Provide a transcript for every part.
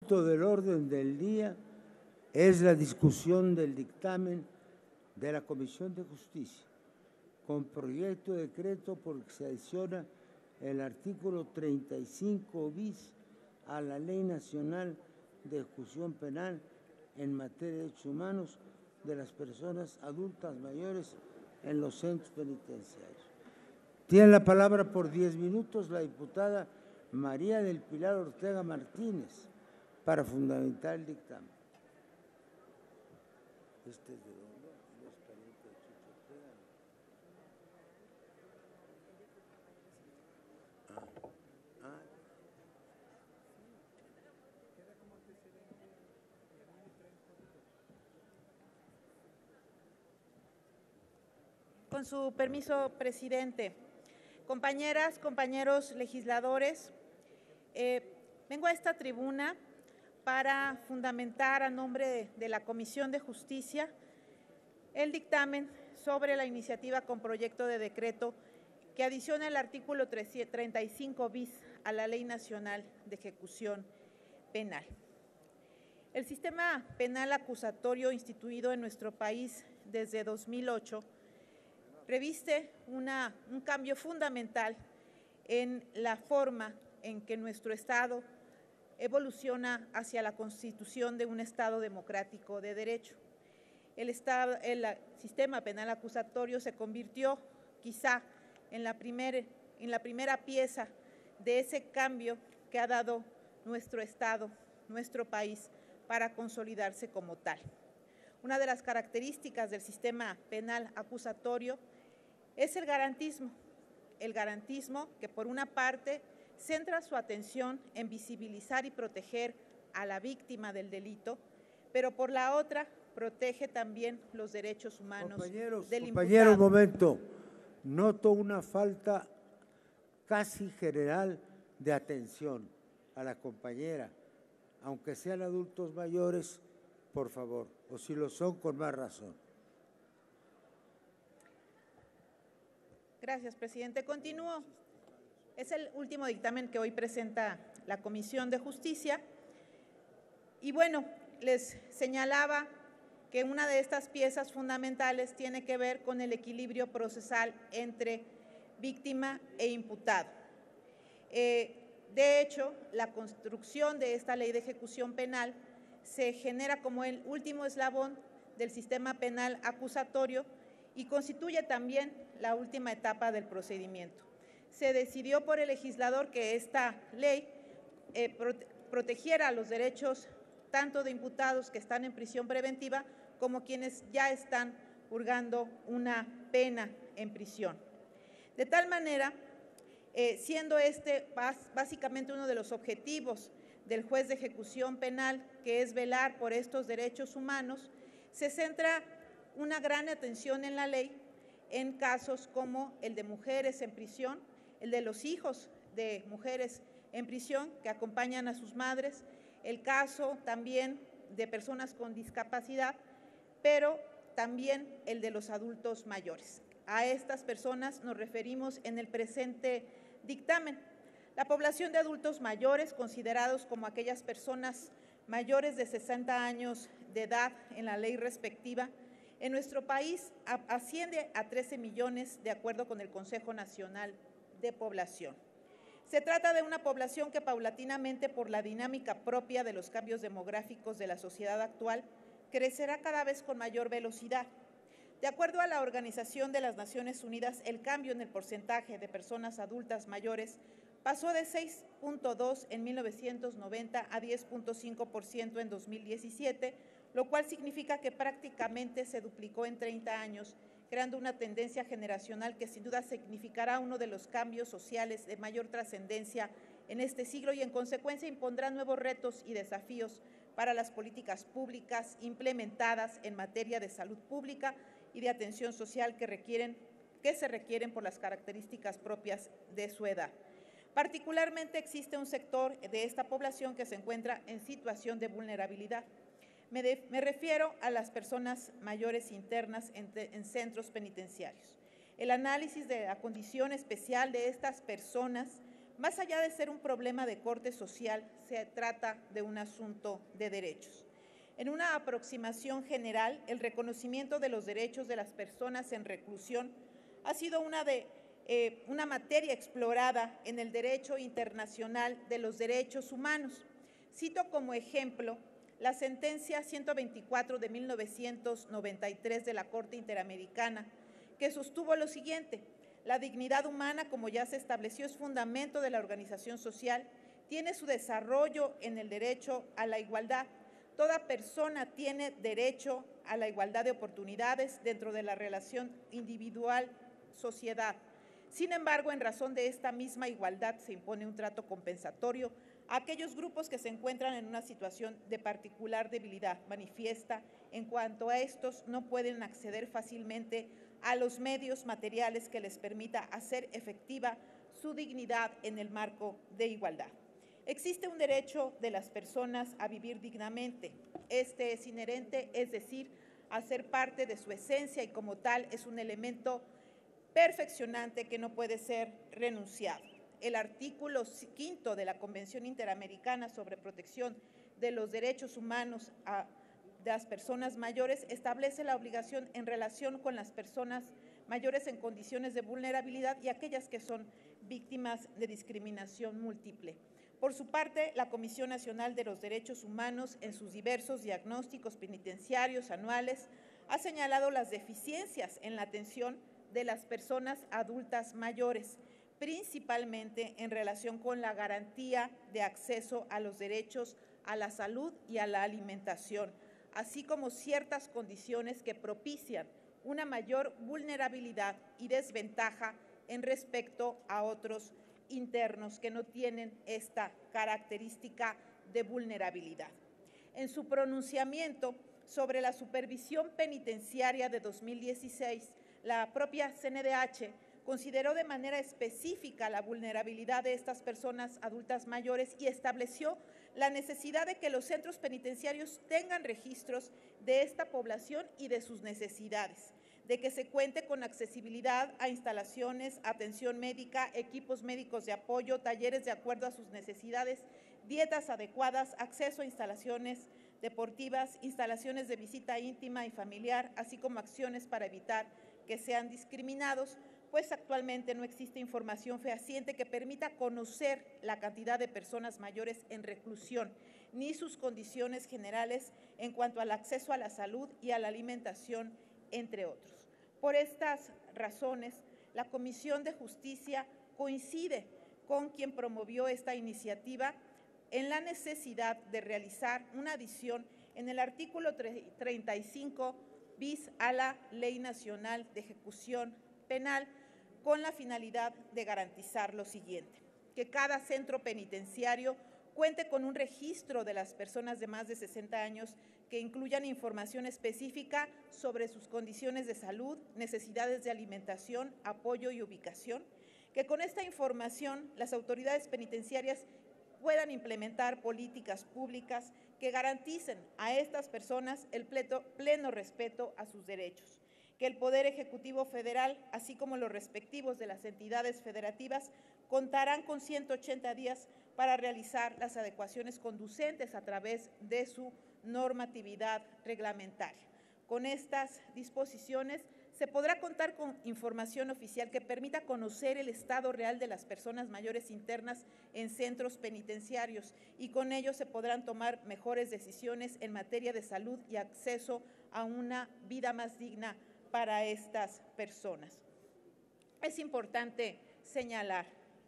Del orden del día es la discusión del dictamen de la Comisión de Justicia con proyecto de decreto por que se adiciona el artículo 35 bis a la Ley Nacional de Ejecución Penal en materia de derechos humanos de las personas adultas mayores en los centros penitenciarios. Tiene la palabra por 10 minutos la diputada María del Pilar Ortega Martínez para fundamentar el dictamen. Este es de dónde? ¿No es pariente de Chucho Ortega? Con su permiso, presidente. Compañeras, compañeros legisladores, vengo a esta tribuna para fundamentar a nombre de la Comisión de Justicia el dictamen sobre la iniciativa con proyecto de decreto que adiciona el artículo 35 bis a la Ley Nacional de Ejecución Penal. El sistema penal acusatorio instituido en nuestro país desde 2008 reviste un cambio fundamental en la forma en que nuestro Estado evoluciona hacia la constitución de un Estado democrático de derecho. El sistema penal acusatorio se convirtió quizá en la primera pieza de ese cambio que ha dado nuestro Estado, nuestro país, para consolidarse como tal. Una de las características del sistema penal acusatorio es el garantismo que por una parte centra su atención en visibilizar y proteger a la víctima del delito, pero por la otra protege también los derechos humanos del imputado. Compañeros, un momento. Noto una falta casi general de atención a la compañera, aunque sean adultos mayores, por favor, o si lo son, con más razón. Gracias, presidente. Continúo. Es el último dictamen que hoy presenta la Comisión de Justicia. Y bueno, les señalaba que una de estas piezas fundamentales tiene que ver con el equilibrio procesal entre víctima e imputado. De hecho, la construcción de esta ley de ejecución penal se genera como el último eslabón del sistema penal acusatorio y constituye también la última etapa del procedimiento. Se decidió por el legislador que esta ley protegiera los derechos tanto de imputados que están en prisión preventiva como quienes ya están purgando una pena en prisión. De tal manera, siendo este básicamente uno de los objetivos del juez de ejecución penal, que es velar por estos derechos humanos, se centra una gran atención en la ley en casos como el de mujeres en prisión, el de los hijos de mujeres en prisión que acompañan a sus madres, el caso también de personas con discapacidad, pero también el de los adultos mayores. A estas personas nos referimos en el presente dictamen. La población de adultos mayores, considerados como aquellas personas mayores de 60 años de edad en la ley respectiva, en nuestro país asciende a 13 millones de acuerdo con el Consejo Nacional de Población. Se trata de una población que paulatinamente, por la dinámica propia de los cambios demográficos de la sociedad actual, crecerá cada vez con mayor velocidad. De acuerdo a la Organización de las Naciones Unidas, el cambio en el porcentaje de personas adultas mayores pasó de 6.2 en 1990 a 10.5% en 2017, lo cual significa que prácticamente se duplicó en 30 años, creando una tendencia generacional que sin duda significará uno de los cambios sociales de mayor trascendencia en este siglo y en consecuencia impondrá nuevos retos y desafíos para las políticas públicas implementadas en materia de salud pública y de atención social que se requieren por las características propias de su edad. Particularmente existe un sector de esta población que se encuentra en situación de vulnerabilidad. Me refiero a las personas mayores internas en centros penitenciarios. El análisis de la condición especial de estas personas Más allá de ser un problema de corte social, se trata de un asunto de derechos. En una aproximación general, el reconocimiento de los derechos de las personas en reclusión ha sido una materia explorada en el derecho internacional de los derechos humanos. Cito como ejemplo la sentencia 124 de 1993 de la Corte Interamericana, que sostuvo lo siguiente: la dignidad humana, como ya se estableció, es fundamento de la organización social, tiene su desarrollo en el derecho a la igualdad. Toda persona tiene derecho a la igualdad de oportunidades dentro de la relación individual-sociedad. Sin embargo, en razón de esta misma igualdad se impone un trato compensatorio a aquellos grupos que se encuentran en una situación de particular debilidad manifiesta. En cuanto a estos, no pueden acceder fácilmente a los medios materiales que les permita hacer efectiva su dignidad en el marco de igualdad. Existe un derecho de las personas a vivir dignamente. Este es inherente, es decir, a ser parte de su esencia, y como tal es un elemento perfeccionante que no puede ser renunciado. El artículo 5 de la Convención Interamericana sobre Protección de los Derechos Humanos de las Personas Mayores establece la obligación en relación con las personas mayores en condiciones de vulnerabilidad y aquellas que son víctimas de discriminación múltiple. Por su parte, la Comisión Nacional de los Derechos Humanos, en sus diversos diagnósticos penitenciarios anuales, ha señalado las deficiencias en la atención de las personas adultas mayores, principalmente en relación con la garantía de acceso a los derechos a la salud y a la alimentación, así como ciertas condiciones que propician una mayor vulnerabilidad y desventaja en respecto a otros internos que no tienen esta característica de vulnerabilidad. En su pronunciamiento sobre la supervisión penitenciaria de 2016, la propia CNDH consideró de manera específica la vulnerabilidad de estas personas adultas mayores y estableció la necesidad de que los centros penitenciarios tengan registros de esta población y de sus necesidades, de que se cuente con accesibilidad a instalaciones, atención médica, equipos médicos de apoyo, talleres de acuerdo a sus necesidades, dietas adecuadas, acceso a instalaciones deportivas, instalaciones de visita íntima y familiar, así como acciones para evitar que sean discriminados, pues actualmente no existe información fehaciente que permita conocer la cantidad de personas mayores en reclusión, ni sus condiciones generales en cuanto al acceso a la salud y a la alimentación, entre otros. Por estas razones, la Comisión de Justicia coincide con quien promovió esta iniciativa en la necesidad de realizar una adición en el artículo 35 bis a la Ley Nacional de Ejecución Penal, con la finalidad de garantizar lo siguiente: que cada centro penitenciario cuente con un registro de las personas de más de 60 años que incluyan información específica sobre sus condiciones de salud, necesidades de alimentación, apoyo y ubicación, que con esta información las autoridades penitenciarias puedan implementar políticas públicas que garanticen a estas personas el pleno respeto a sus derechos, que el Poder Ejecutivo Federal, así como los respectivos de las entidades federativas, contarán con 180 días para realizar las adecuaciones conducentes a través de su normatividad reglamentaria. Con estas disposiciones se podrá contar con información oficial que permita conocer el estado real de las personas mayores internas en centros penitenciarios, y con ello se podrán tomar mejores decisiones en materia de salud y acceso a una vida más digna para estas personas. Es importante señalar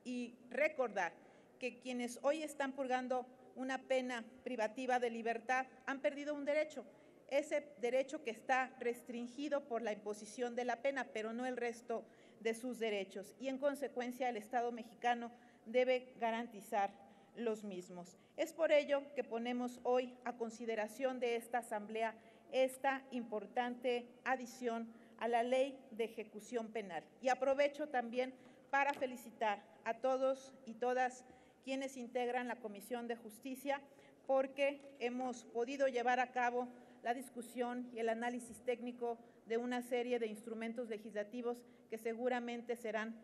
y recordar que quienes hoy están purgando una pena privativa de libertad han perdido un derecho, ese derecho que está restringido por la imposición de la pena, pero no el resto de sus derechos, y en consecuencia el Estado mexicano debe garantizar los mismos. Es por ello que ponemos hoy a consideración de esta Asamblea esta importante adición a la Ley de Ejecución Penal. Y aprovecho también para felicitar a todos y todas quienes integran la Comisión de Justicia, porque hemos podido llevar a cabo la discusión y el análisis técnico de una serie de instrumentos legislativos que seguramente serán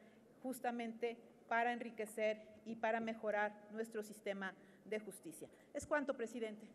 justamente para enriquecer y para mejorar nuestro sistema de justicia. Es cuanto, presidente.